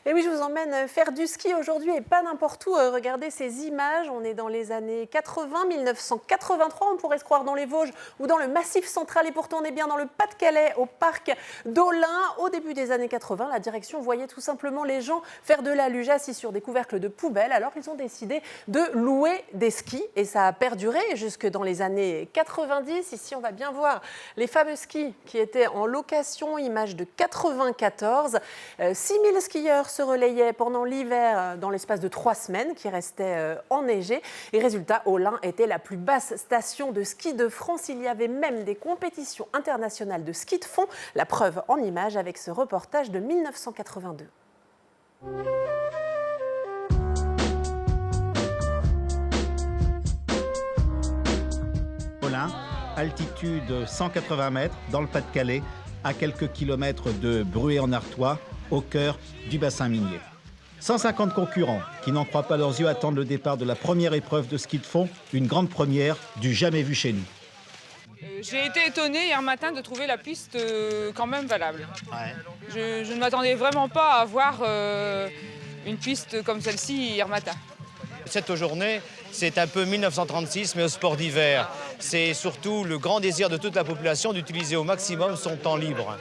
Et oui, je vous emmène faire du ski aujourd'hui et pas n'importe où. Regardez ces images, on est dans les années 80, 1983, on pourrait se croire dans les Vosges ou dans le Massif central et pourtant on est bien dans le Pas-de-Calais, au parc d'Olin. Au début des années 80, la direction voyait tout simplement les gens faire de la luge assis sur des couvercles de poubelle. Alors ils ont décidé de louer des skis et ça a perduré jusque dans les années 90. Ici, on va bien voir les fameux skis qui étaient en location, image de 94. 6000 skieurs se relayaient pendant l'hiver dans l'espace de 3 semaines qui restait enneigé. Et résultat, Olin était la plus basse station de ski de France. Il y avait même des compétitions internationales de ski de fond. La preuve en images avec ce reportage de 1982. Olin, altitude 180 mètres dans le Pas-de-Calais, à quelques kilomètres de Bruay-en-Artois, au cœur du bassin minier. 150 concurrents qui n'en croient pas leurs yeux attendent le départ de la première épreuve de ski de fond, une grande première du jamais vu chez nous. J'ai été étonnée hier matin de trouver la piste quand même valable. Ouais. Je ne m'attendais vraiment pas à voir une piste comme celle-ci hier matin. Cette journée, c'est un peu 1936, mais au sport d'hiver. C'est surtout le grand désir de toute la population d'utiliser au maximum son temps libre.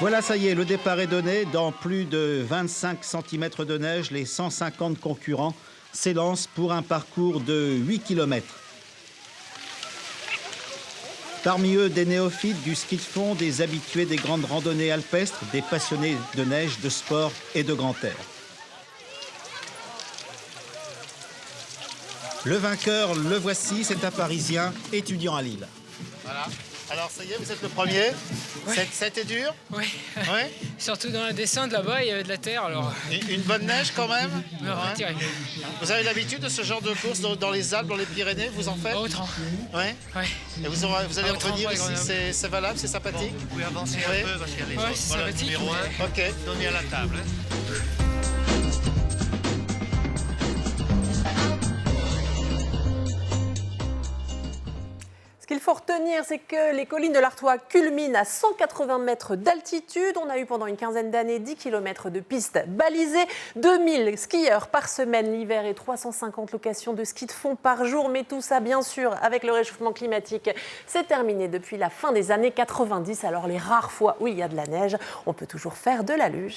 Voilà, ça y est, le départ est donné. Dans plus de 25 cm de neige, les 150 concurrents s'élancent pour un parcours de 8 km. Parmi eux, des néophytes du ski de fond, des habitués des grandes randonnées alpestres, des passionnés de neige, de sport et de grand air. Le vainqueur, le voici, c'est un Parisien étudiant à Lille. Voilà. Alors ça y est, vous êtes le premier. Ouais. C'était dur. Oui, Ouais. surtout dans la descente là-bas, il y avait de la terre, alors Une bonne neige quand même. me retirer. Vous avez l'habitude de ce genre de course dans les Alpes, dans les Pyrénées, vous en faites? Autant. Ouais. Ouais. Et vous allez Autant, revenir ouais, ici, Grenoble. c'est valable, c'est sympathique. Vous pouvez avancer un Oui. peu parce qu'il y a les Ouais, autres. c'est Voilà, sympathique, numéro mais- 1, Ok. donnez à la table. Ce qu'il faut retenir, c'est que les collines de l'Artois culminent à 180 mètres d'altitude. On a eu pendant une quinzaine d'années 10 km de pistes balisées, 2000 skieurs par semaine l'hiver et 350 locations de ski de fond par jour. Mais tout ça, bien sûr, avec le réchauffement climatique, c'est terminé depuis la fin des années 90. Alors les rares fois où il y a de la neige, on peut toujours faire de la luge.